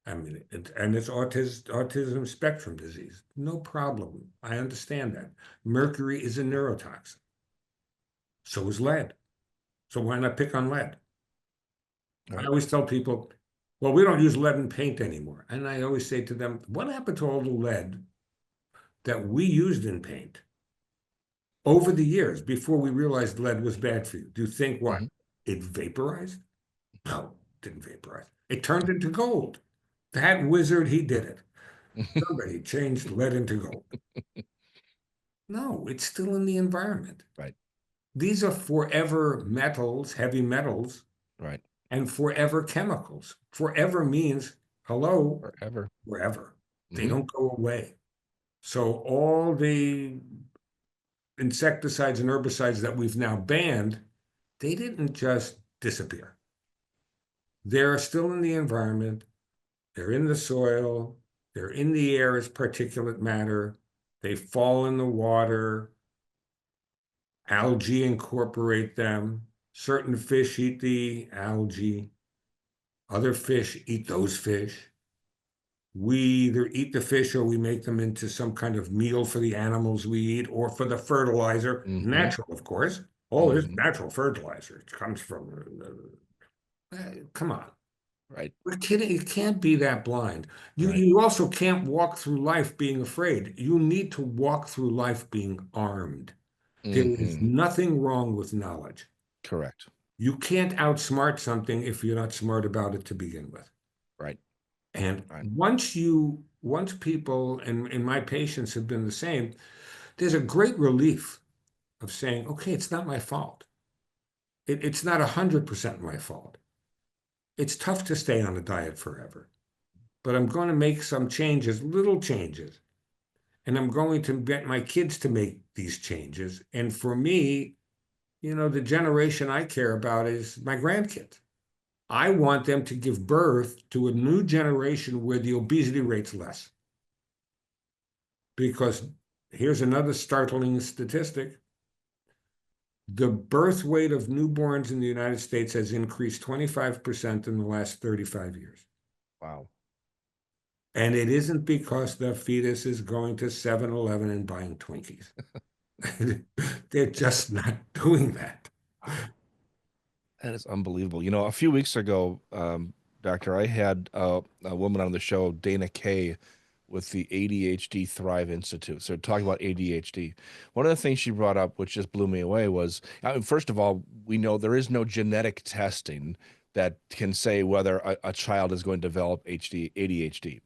I mean, and it's autism spectrum disease. No problem. I understand that. Mercury is a neurotoxin. So is lead. So why not pick on lead? I Right. always tell people, well, we don't use lead in paint anymore. And I always say to them, what happened to all the lead that we used in paint over the years before we realized lead was bad for you? Do you think what? Mm-hmm. It vaporized? No, it didn't vaporize. It turned into gold. That wizard, he did it. Somebody changed lead into gold. No, it's still in the environment. Right. These are forever metals, heavy metals, Right. and forever chemicals. Forever means, hello, Forever. forever. They Mm-hmm. don't go away. So all the insecticides and herbicides that we've now banned, they didn't just disappear. They're still in the environment. They're in the soil. They're in the air as particulate matter. They fall in the water. Algae incorporate them. Certain fish eat the algae. Other fish eat those fish. We either eat the fish or we make them into some kind of meal for the animals we eat or for the fertilizer. Mm-hmm. Natural, of course. Oh, it's Mm-hmm. natural fertilizer. It comes from, come on. Right. We're kidding. You can't be that blind. You, Right. you also can't walk through life being afraid. You need to walk through life being armed. There is Mm-hmm. nothing wrong with knowledge. Correct. You can't outsmart something if you're not smart about it to begin with. Right. And Right. once people, and my patients have been the same, there's a great relief of saying, okay, it's not my fault. It's not 100% my fault. It's tough to stay on a diet forever, but I'm going to make some changes, little changes, and I'm going to get my kids to make these changes. And for me, the generation I care about is my grandkids. I want them to give birth to a new generation where the obesity rate's less. Because here's another startling statistic. The birth weight of newborns in the United States has increased 25% in the last 35 years. Wow. And it isn't because the fetus is going to 7-Eleven and buying Twinkies. They're just not doing that. That is unbelievable. A few weeks ago, Doctor, I had a woman on the show, Dana Kay, with the ADHD Thrive Institute. So talking about ADHD. One of the things she brought up, which just blew me away, was first of all, we know there is no genetic testing that can say whether a child is going to develop ADHD.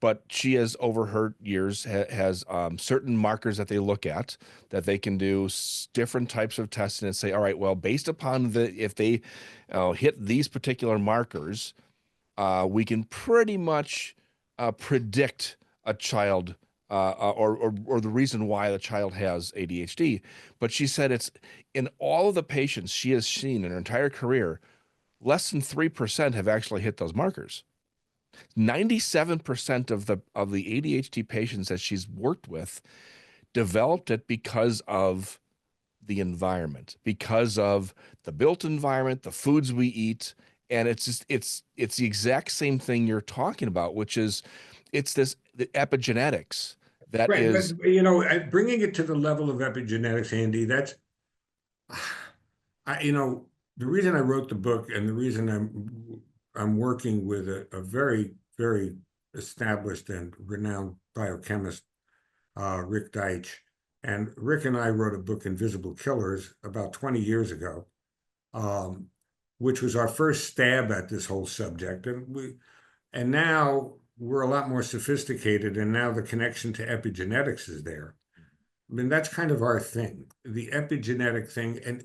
But she has, over her years, has certain markers that they look at, that they can do different types of testing and say, all right, well, based upon if they hit these particular markers, we can pretty much predict a child or the reason why the child has ADHD. But she said it's in all of the patients she has seen in her entire career, less than 3% have actually hit those markers. 97% of the ADHD patients that she's worked with developed it because of the environment, because of the built environment, the foods we eat, And it's just it's the exact same thing you're talking about, which is it's this the epigenetics that Right, but is bringing it to the level of epigenetics, Andy, that's I, the reason I wrote the book and the reason I'm working with a very, very established and renowned biochemist, Rick Deitch. And Rick and I wrote a book, Invisible Killers, about 20 years ago, um, which was our first stab at this whole subject. And now we're a lot more sophisticated, and now the connection to epigenetics is there. I mean, that's kind of our thing, the epigenetic thing. And,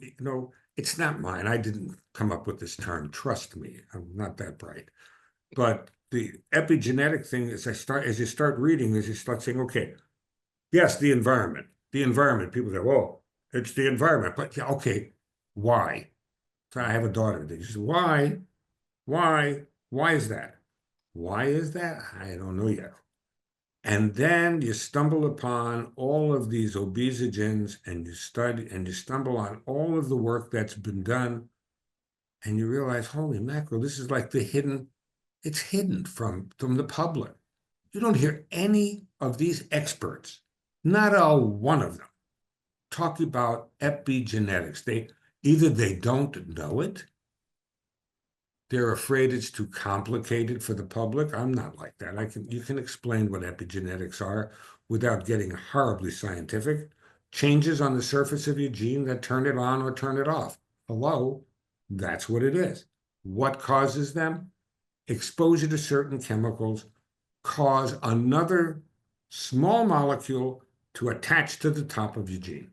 it's not mine. I didn't come up with this term. Trust me, I'm not that bright. But the epigenetic thing is as you start reading, as you start saying, okay, yes, the environment. People say, well, it's the environment. But yeah, okay, why? So I have a daughter that says, why is that? Why is that? I don't know yet. And then you stumble upon all of these obesogens and you study and you stumble on all of the work that's been done and you realize, holy mackerel, this is like it's hidden from the public. You don't hear any of these experts, not a one of them, talk about epigenetics. Either they don't know it, they're afraid it's too complicated for the public. I'm not like that. You can explain what epigenetics are without getting horribly scientific. Changes on the surface of your gene that turn it on or turn it off. Hello, that's what it is. What causes them? Exposure to certain chemicals cause another small molecule to attach to the top of your gene.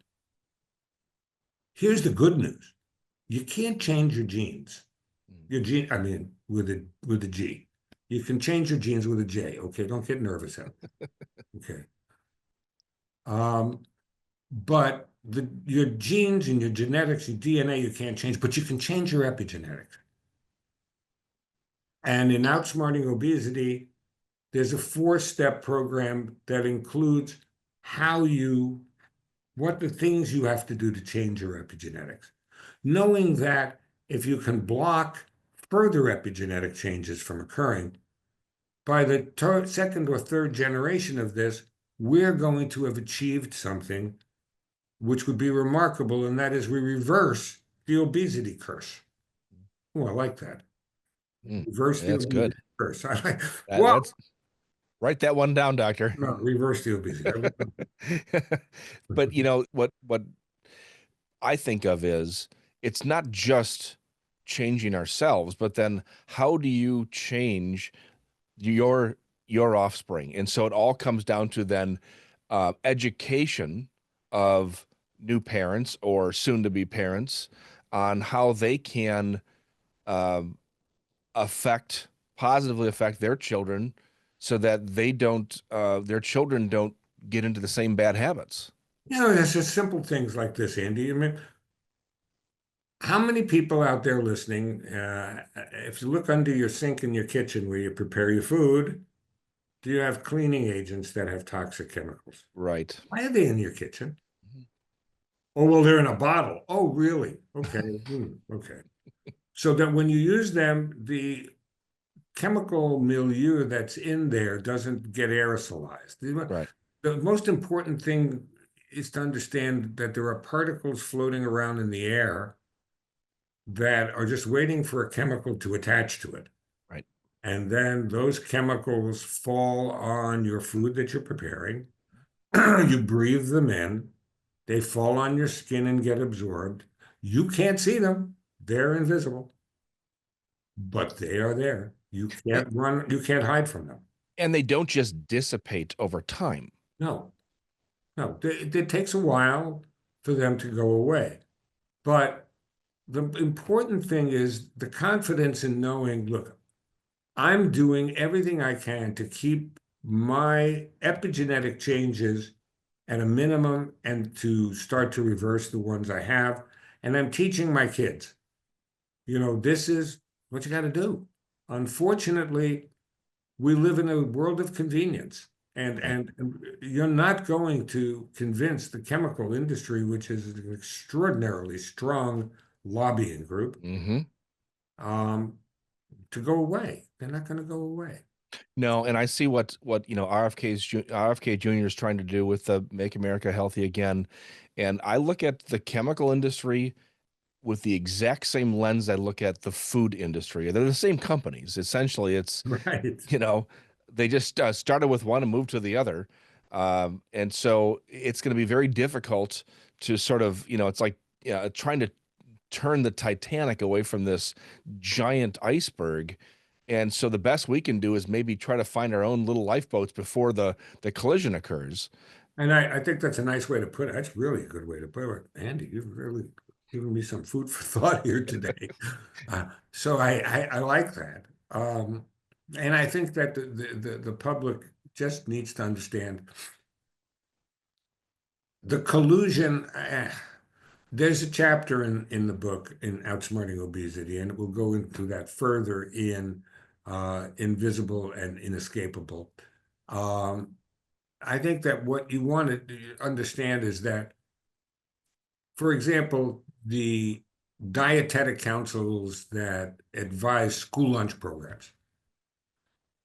Here's the good news. You can't change your genes. Your gene, I mean, with a G. You can change your genes with a J. Okay, don't get nervous out. Okay. But your genes and your genetics, your DNA, you can't change, but you can change your epigenetics. And in outsmarting obesity, there's a 4-step program that includes what the things you have to do to change your epigenetics. Knowing that if you can block further epigenetic changes from occurring, by the second or third generation of this, we're going to have achieved something which would be remarkable, and that is we reverse the obesity curse. Oh, I like that. Reverse the That's good. obesity curse. Well, That's write that one down, doctor. no, reverse the obesity. But what I think of is it's not just changing ourselves, but then how do you change your offspring? And so it all comes down to then education of new parents or soon to be parents on how they can um, positively affect their children so that their children don't get into the same bad habits. There's just simple things like this, Andy. I mean, how many people out there listening, if you look under your sink in your kitchen where you prepare your food, do you have cleaning agents that have toxic chemicals? Right. Why are they in your kitchen? Oh, well, they're in a bottle. Oh, really? Okay. Okay. So that when you use them, the chemical milieu that's in there doesn't get aerosolized. Right. The most important thing is to understand that there are particles floating around in the air that are just waiting for a chemical to attach to it. Right. And then those chemicals fall on your food that you're preparing. You breathe them in. They fall on your skin and get absorbed. You can't see them. They're invisible, but they are there. You And, can't run, you can't hide from them. and they don't just dissipate over time. No, no. It takes a while for them to go away. But the important thing is the confidence in knowing, look, I'm doing everything I can to keep my epigenetic changes at a minimum and to start to reverse the ones I have. And I'm teaching my kids, this is what you got to do. Unfortunately, we live in a world of convenience. Right. And you're not going to convince the chemical industry, which is an extraordinarily strong lobbying group, Mm-hmm. um, to go away. They're not going to go away. No, and I see what RFK Jr. is trying to do with the Make America Healthy Again, and I look at the chemical industry with the exact same lens I look at the food industry. They're the same companies. Essentially, it's, Right. you know, they just started with one and moved to the other. And so it's going to be very difficult to sort of, it's like trying to turn the Titanic away from this giant iceberg. And so the best we can do is maybe try to find our own little lifeboats before the collision occurs. And I think that's a nice way to put it. That's really a good way to put it. Andy, you've really given me some food for thought here today. So I like that. And I think that the public just needs to understand the collusion. There's a chapter in the book in Outsmarting Obesity, and we'll go into that further in Invisible and Inescapable. Um, I think that what you want to understand is that, for example, the dietetic councils that advise school lunch programs,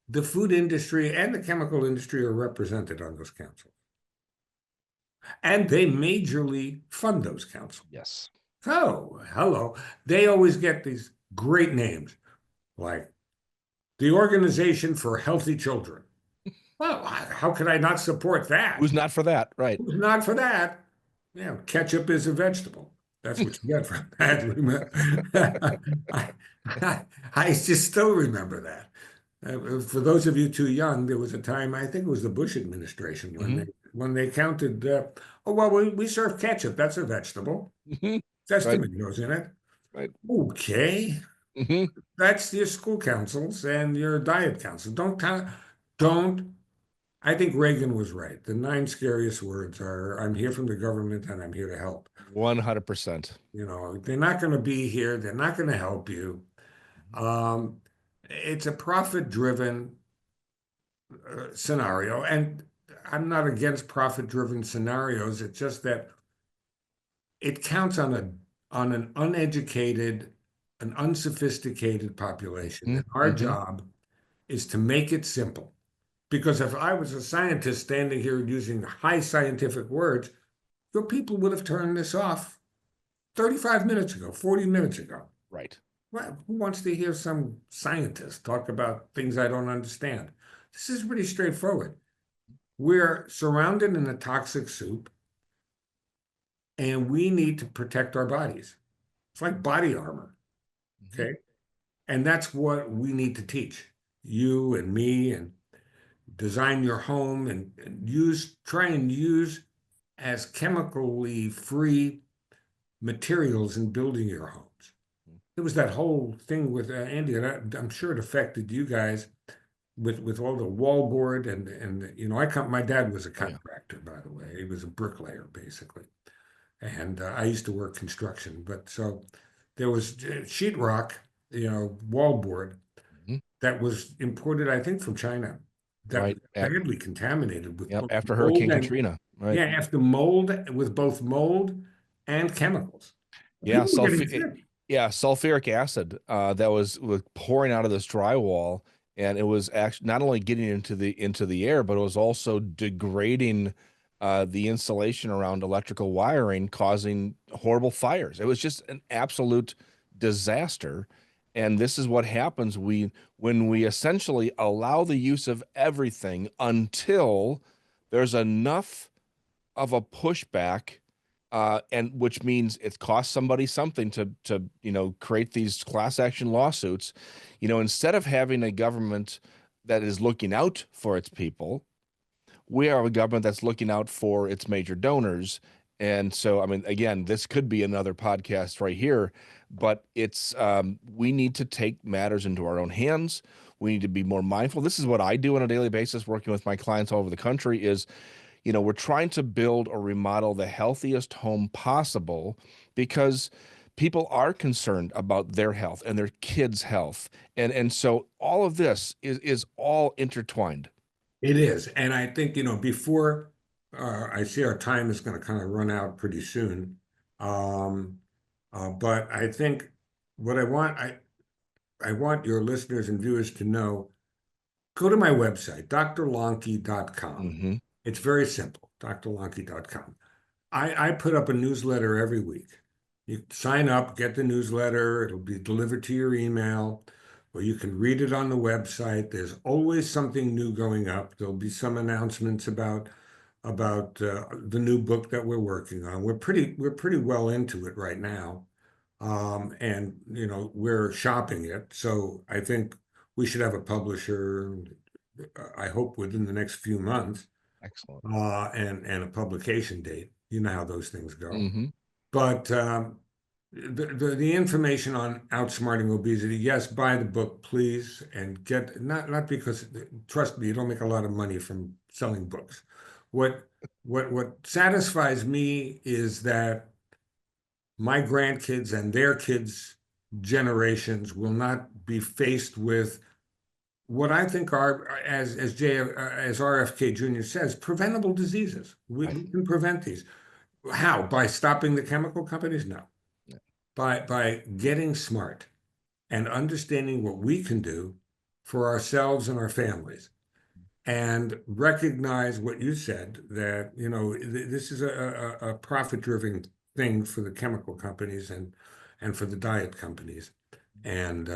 the food industry and the chemical industry are represented on those councils. And they majorly fund those councils. Yes. Oh, hello. They always get these great names like the Organization for Healthy Children. Well, how could I not support that? Who's not for that? Right. Who's not for that? Yeah, ketchup is a vegetable. That's what you get from that. I, I just still remember that. For those of you too young, there was a time, I think it was the Bush administration, Hmm. when they counted, oh, well, we serve ketchup. That's a vegetable. Hmm. There's Right. tomatoes in it. Right. Okay. Hmm. That's your school councils and your diet council. Don't. I think Reagan was right. The nine scariest words are, I'm here from the government and I'm here to help. 100%. They're not going to be here. They're not going to help you. Um, it's a profit-driven scenario. And I'm not against profit-driven scenarios. It's just that it counts on an uneducated, an unsophisticated population. Hmm. And our Hmm. job is to make it simple. Because if I was a scientist standing here using high scientific words, your people would have turned this off 35 minutes ago, 40 minutes ago. Right. Well, who wants to hear some scientist talk about things I don't understand? This is pretty straightforward. We're surrounded in a toxic soup, and we need to protect our bodies. It's like body armor, Hmm. okay? And that's what we need to teach you and me, and design your home and try and use as chemically free materials in building your homes. It was that whole thing with Andy, and I'm sure it affected you guys with all the wallboard and my dad was a Oh yeah. contractor, by the way. He was a bricklayer basically, and I used to work construction. But so there was sheetrock, wallboard Hmm. that was imported, I think, from China, that was Right. badly contaminated with Yep. both After mold Hurricane and, Katrina. Right. yeah, after mold, with both mold and chemicals. Yeah. People were getting sick. Yeah. Sulfuric acid that was pouring out of this drywall, and it was actually not only getting into the air, but it was also degrading the insulation around electrical wiring, causing horrible fires. It was just an absolute disaster. And this is what happens when we essentially allow the use of everything until there's enough of a pushback, and which means it costs somebody something to create these class action lawsuits. Instead of having a government that is looking out for its people, we are a government that's looking out for its major donors. And so, I mean, again, this could be another podcast right here, but we need to take matters into our own hands. We need to be more mindful. This is what I do on a daily basis, working with my clients all over the country. We're trying to build or remodel the healthiest home possible because people are concerned about their health and their kids' health. And so all of this is all intertwined. It is. And I think, before I see our time is going to kind of run out pretty soon. But I think what I want, I want your listeners and viewers to know, go to my website, drlonky.com. Mm-hmm. It's very simple, drlonky.com. I put up a newsletter every week. You sign up, get the newsletter, it'll be delivered to your email, or you can read it on the website. There's always something new going up. There'll be some announcements about the new book that we're working on. We're pretty well into it right now. And we're shopping it. So I think we should have a publisher, I hope within the next few months, Excellent. and a publication date. You know how those things go. Mm-hmm. But the information on outsmarting obesity, yes, buy the book, please, and get not because trust me, you don't make a lot of money from selling books. What what satisfies me is that my grandkids and their kids' generations will not be faced with what I think are, as RFK Jr. says, preventable diseases. We can prevent these. How? By stopping the chemical companies? No. Yeah. By getting smart and understanding what we can do for ourselves and our families, and recognize what you said, that this is a profit-driven thing for the chemical companies and for the diet companies. And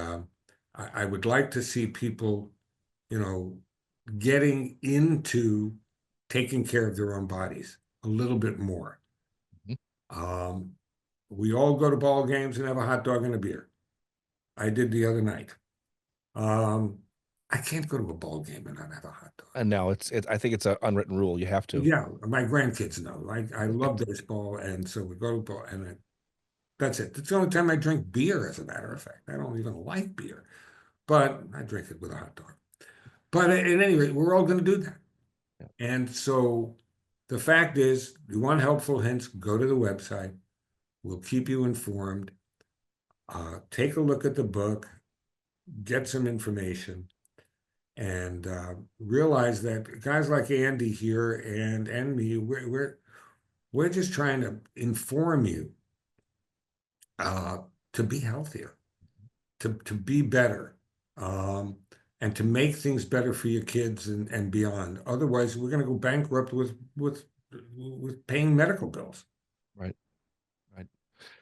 I would like to see people, getting into taking care of their own bodies a little bit more. Um, we all go to ball games and have a hot dog and a beer. I did the other night. Um, I can't go to a ball game and not have a hot dog. And now I think it's an unwritten rule. You have to. Yeah, my grandkids know. I Okay. love baseball, and so we go to ball, and that's it. It's the only time I drink beer, as a matter of fact. I don't even like beer, but I drink it with a hot dog. But at any rate, we're all going to do that. Yeah. And so the fact is, you want helpful hints, go to the website. We'll keep you informed. Take a look at the book, get some information, and realize that guys like Andy here and me, we're just trying to inform you to be healthier, to be better, and to make things better for your kids and beyond. Otherwise, we're going to go bankrupt with paying medical bills. Right. Right.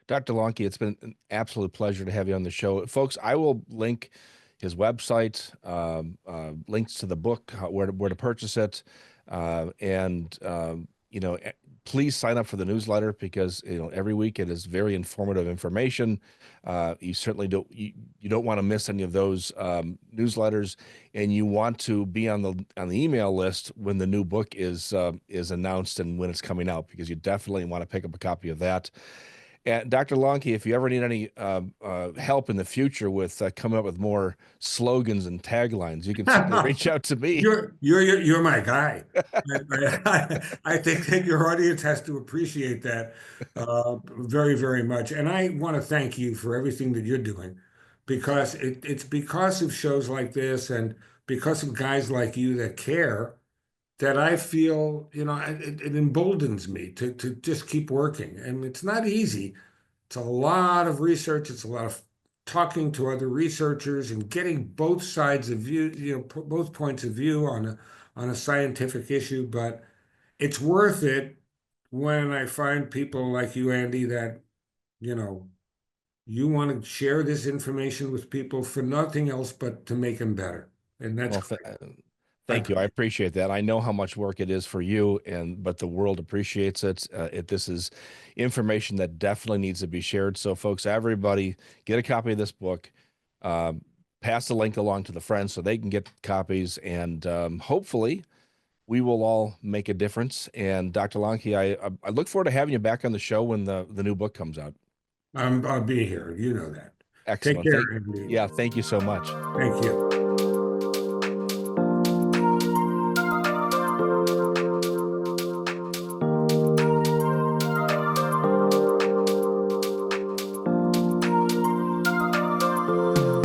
Dr. Lonky, it's been an absolute pleasure to have you on the show. Folks, I will link his website, links to the book, where to purchase it, and please sign up for the newsletter, because every week it is very informative information. You certainly you don't want to miss any of those newsletters, and you want to be on the email list when the new book is announced and when it's coming out, because you definitely want to pick up a copy of that. And Dr. Lonky, if you ever need any help in the future with coming up with more slogans and taglines, you can certainly reach out to me. You're my guy. I think that your audience has to appreciate that very, very much. And I want to thank you for everything that you're doing, because it's because of shows like this and because of guys like you that care, that I feel, it emboldens me to just keep working. And it's not easy. It's a lot of research. It's a lot of talking to other researchers and getting both sides of view, both points of view on a scientific issue. But it's worth it when I find people like you, Andy, that, you want to share this information with people for nothing else but to make them better. And that's Well, great. thank you. I appreciate that. I know how much work it is for you, but the world appreciates it. This is information that definitely needs to be shared. So, folks, everybody, get a copy of this book. Pass the link along to the friends so they can get copies, and hopefully, we will all make a difference. And Dr. Lonky, I look forward to having you back on the show when the new book comes out. I'll be here. You know that. Take Excellent. care, Andy. Yeah, thank you so much. Thank you.